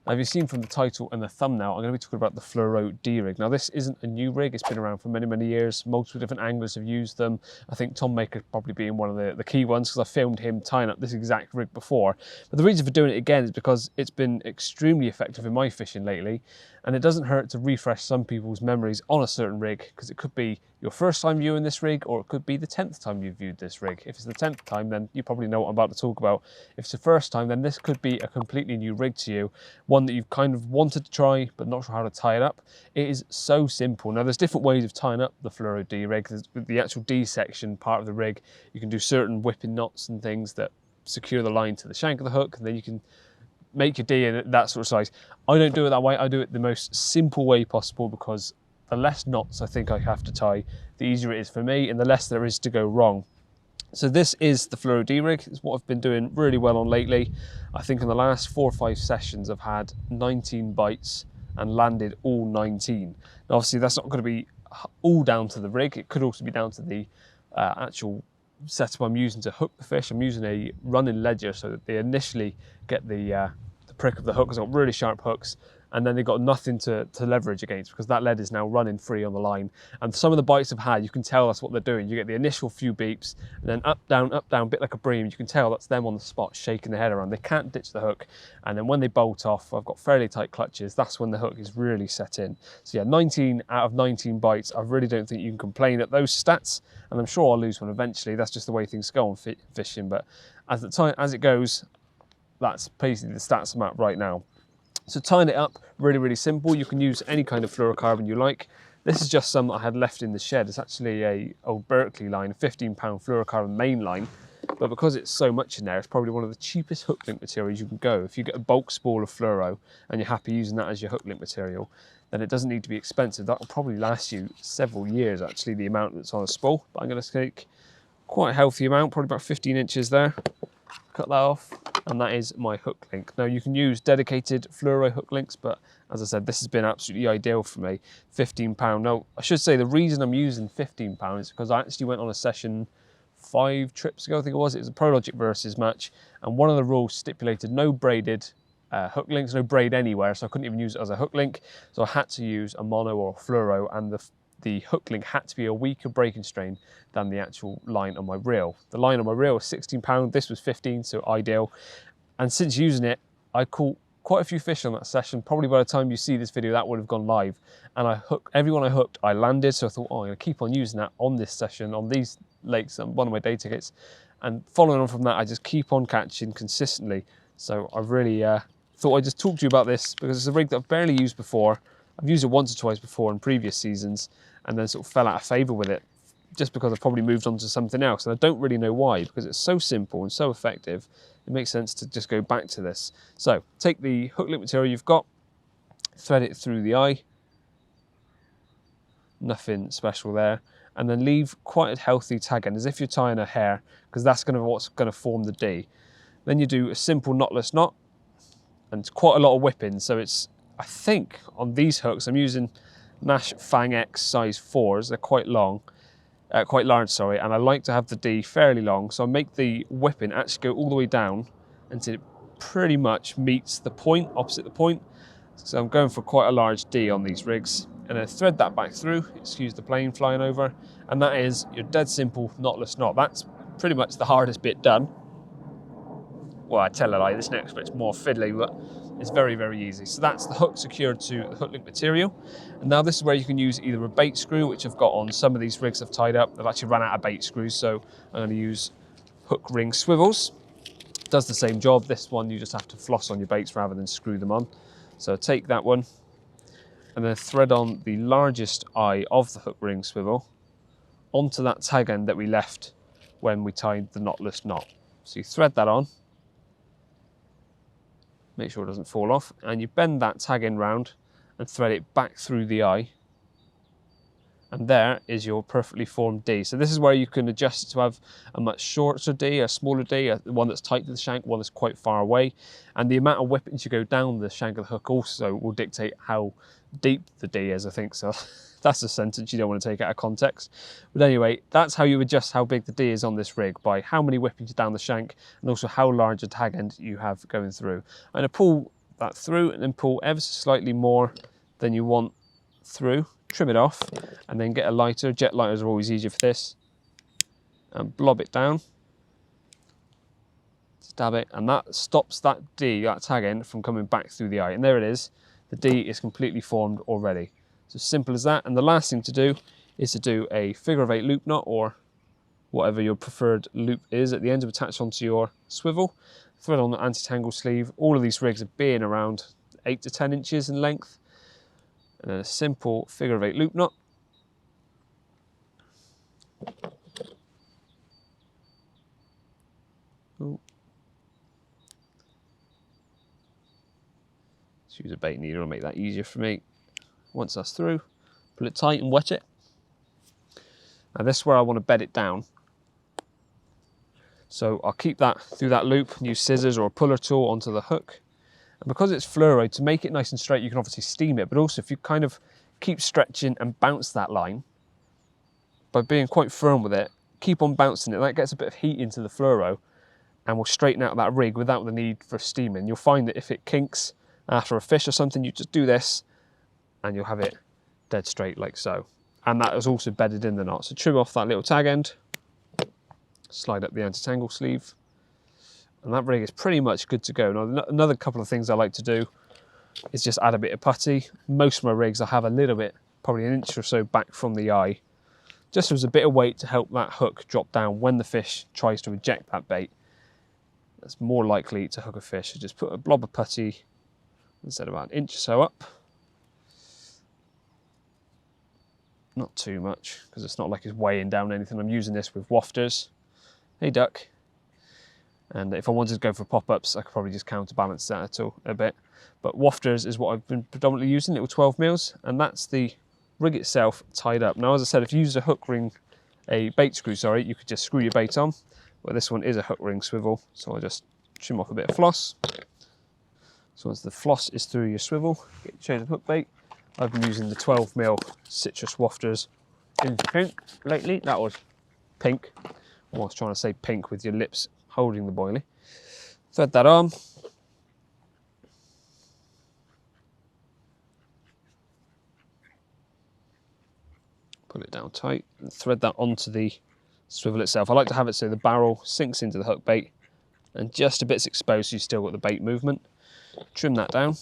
Now, if you've seen from the title and the thumbnail, I'm going to be talking about the Fluoro D-Rig. Now, this isn't a new rig. It's been around for many, many years. Multiple different anglers have used them. I think 𝘃𝗵𝗶𝗀 probably being one of the key ones, because I filmed him tying up this exact rig before. But the reason for doing it again is because it's been extremely effective in my fishing lately, and it doesn't hurt to refresh some people's memories on a certain rig, because it could be your first time viewing this rig, or it could be the 10th time you've viewed this rig. If it's the 10th time, then you probably know what I'm about to talk about. If it's the first time, then this could be a completely new rig to you, one that you've kind of wanted to try, but not sure how to tie it up. It is so simple. Now, there's different ways of tying up the Fluoro D-Rig. With the actual D section part of the rig, you can do certain whipping knots and things that secure the line to the shank of the hook, and then you can make your D in that sort of size. I don't do it that way. I do it the most simple way possible, because the less knots I think I have to tie, the easier it is for me, and the less there is to go wrong. So this is the Fluoro D-Rig. It's what I've been doing really well on lately. I think in the last 4 or 5 sessions, I've had 19 bites and landed all 19. Now, obviously, that's not going to be all down to the rig. It could also be down to the actual setup I'm using to hook the fish. I'm using a running ledger, so that they initially get the prick of the hook. It's got really sharp hooks, and then they've got nothing to leverage against, because that lead is now running free on the line. And some of the bites I've had, you can tell that's what they're doing. You get the initial few beeps, and then up, down, a bit like a bream. You can tell that's them on the spot, shaking their head around. They can't ditch the hook. And then when they bolt off, I've got fairly tight clutches. That's when the hook is really set in. So yeah, 19 out of 19 bites. I really don't think you can complain at those stats. And I'm sure I'll lose one eventually. That's just the way things go on fishing. But as it goes, that's basically the stats I'm at right now. So tying it up, really, really simple. You can use any kind of fluorocarbon you like. This is just some that I had left in the shed. It's actually a old Berkeley line, a 15-pound fluorocarbon main line. But because it's so much in there, it's probably one of the cheapest hook link materials you can go. If you get a bulk spool of fluoro and you're happy using that as your hook link material, then it doesn't need to be expensive. That will probably last you several years, actually, the amount that's on a spool. But I'm going to take quite a healthy amount, probably about 15 inches there. Cut that off, and that is my hook link. Now, you can use dedicated fluoro hook links, but as I said, this has been absolutely ideal for me. 15-pound. Now, I should say the reason I'm using 15-pound is because I actually went on a session 5 trips ago, I think it was. It was a ProLogic versus match, and one of the rules stipulated no braided hook links, no braid anywhere, so I couldn't even use it as a hook link. So I had to use a mono or a fluoro, and the hook link had to be a weaker breaking strain than the actual line on my reel. The line on my reel was 16-pound, this was 15, so ideal. And since using it, I caught quite a few fish on that session. Probably by the time you see this video, that would have gone live. And everyone I hooked, I landed, so I thought, oh, I'm gonna keep on using that on this session, on these lakes, and one of my day tickets. And following on from that, I just keep on catching consistently. So I really thought I'd just talk to you about this, because it's a rig that I've barely used before. I've used it once or twice before in previous seasons, and then sort of fell out of favour with it, just because I've probably moved on to something else. And I don't really know why, because it's so simple and so effective. It makes sense to just go back to this. So take the hook link material you've got, thread it through the eye. Nothing special there. And then leave quite a healthy tag end, as if you're tying a hair, because that's what's going to form the D. Then you do a simple knotless knot, and quite a lot of whipping. So it's, I think on these hooks, I'm using Nash Fang X size 4s. They're quite long, quite large, sorry. And I like to have the D fairly long. So I make the whipping actually go all the way down until it pretty much meets the point, opposite the point. So I'm going for quite a large D on these rigs. And then thread that back through, excuse the plane flying over. And that is your dead simple knotless knot. That's pretty much the hardest bit done. Well, I tell a lie, this next bit's more fiddly, but it's very, very easy. So that's the hook secured to the hook link material. And now this is where you can use either a bait screw, which I've got on some of these rigs I've tied up. I've actually run out of bait screws, so I'm going to use hook ring swivels. Does the same job. This one, you just have to floss on your baits rather than screw them on. So take that one, and then thread on the largest eye of the hook ring swivel onto that tag end that we left when we tied the knotless knot. So you thread that on, make sure it doesn't fall off, and you bend that tag end round and thread it back through the eye. And there is your perfectly formed D. So this is where you can adjust it to have a much shorter D, a smaller D, one that's tight to the shank, one that's quite far away. And the amount of whippings you go down the shank of the hook also will dictate how deep the D is, I think. So that's a sentence you don't want to take out of context. But anyway, that's how you adjust how big the D is on this rig, by how many whippings down the shank and also how large a tag end you have going through. I'm going to pull that through and then pull ever so slightly more than you want through, trim it off, and then get a lighter. Jet lighters are always easier for this, and blob it down, stab it, and that stops that D, that tag end, from coming back through the eye. And there it is, the D is completely formed already. So simple as that. And the last thing to do is to do a figure-of-8 loop knot, or whatever your preferred loop is at the end, to attach onto your swivel. Thread on the anti-tangle sleeve. All of these rigs are being around 8 to 10 inches in length. And then a simple figure-of-8 loop knot. Ooh. Let's use a bait needle to make that easier for me. Once that's through, pull it tight and wet it. Now this is where I want to bed it down. So I'll keep that through that loop, use scissors or a puller tool onto the hook. And because it's fluoro, to make it nice and straight, you can obviously steam it, but also if you kind of keep stretching and bounce that line, by being quite firm with it, keep on bouncing it, that gets a bit of heat into the fluoro and will straighten out that rig without the need for steaming. You'll find that if it kinks after a fish or something, you just do this and you'll have it dead straight like so. And that is also bedded in the knot. So trim off that little tag end, slide up the anti-tangle sleeve, and that rig is pretty much good to go. Now, another couple of things I like to do is just add a bit of putty. Most of my rigs I have a little bit, probably an inch or so back from the eye, just as a bit of weight to help that hook drop down when the fish tries to eject that bait. That's more likely to hook a fish. So just put a blob of putty, instead of about an inch or so up. Not too much, because it's not like it's weighing down anything. I'm using this with wafters. Hey duck. And if I wanted to go for pop-ups, I could probably just counterbalance that a bit. But wafters is what I've been predominantly using, little 12mm, and that's the rig itself tied up. Now, as I said, if you use a bait screw, sorry, you could just screw your bait on. But this one is a hook ring swivel, so I'll just trim off a bit of floss. So once the floss is through your swivel, get your chain of hook bait. I've been using the 12mm citrus wafters in pink lately. That was pink. I was trying to say pink with your lips holding the boilie. Thread that on. Pull it down tight and thread that onto the swivel itself. I like to have it so the barrel sinks into the hook bait and just a bit's exposed so you still got the bait movement. Trim that down.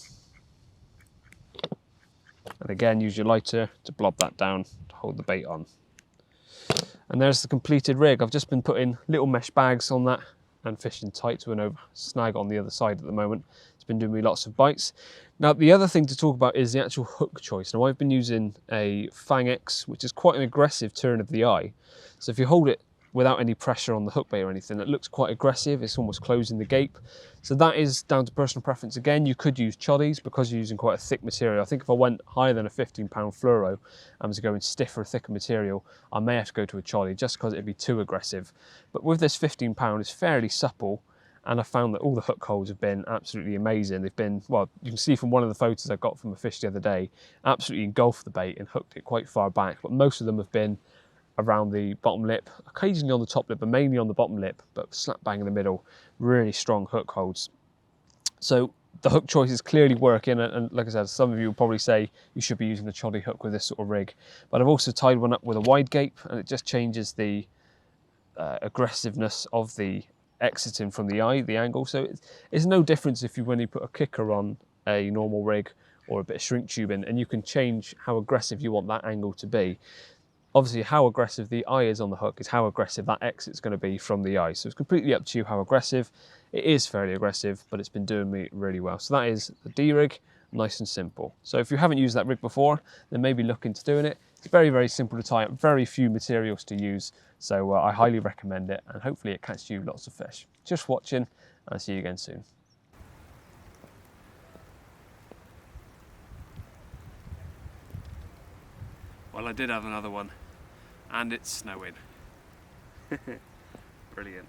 And again, use your lighter to blob that down to hold the bait on. And there's the completed rig. I've just been putting little mesh bags on that and fishing tight to an snag on the other side at the moment. It's been doing me lots of bites. Now, the other thing to talk about is the actual hook choice. Now, I've been using a Fang X, which is quite an aggressive turn of the eye. So if you hold it without any pressure on the hook bait or anything, it looks quite aggressive. It's almost closing the gape. So that is down to personal preference. Again, you could use chodies because you're using quite a thick material. I think if I went higher than a 15-pound fluoro and was going stiffer, thicker material, I may have to go to a choddy just because it'd be too aggressive. But with this 15-pound, it's fairly supple, and I found that all the hook holes have been absolutely amazing. They've been, well, you can see from one of the photos I got from a fish the other day, absolutely engulfed the bait and hooked it quite far back. But most of them have been around the bottom lip, occasionally on the top lip, but mainly on the bottom lip, but slap bang in the middle, really strong hook holds. So the hook choice is clearly working, and like I said, some of you will probably say you should be using a choddy hook with this sort of rig, but I've also tied one up with a wide gape, and it just changes the aggressiveness of the exiting from the eye, the angle. So it's no difference when you put a kicker on a normal rig or a bit of shrink tubing, and you can change how aggressive you want that angle to be. Obviously, how aggressive the eye is on the hook is how aggressive that exit's going to be from the eye. So it's completely up to you how aggressive. It is fairly aggressive, but it's been doing me really well. So that is the D-Rig, nice and simple. So if you haven't used that rig before, then maybe look into doing it. It's very, very simple to tie up, very few materials to use. So I highly recommend it, and hopefully it catches you lots of fish. Just watching, and I'll see you again soon. Well, I did have another one, and it's snowing. Brilliant.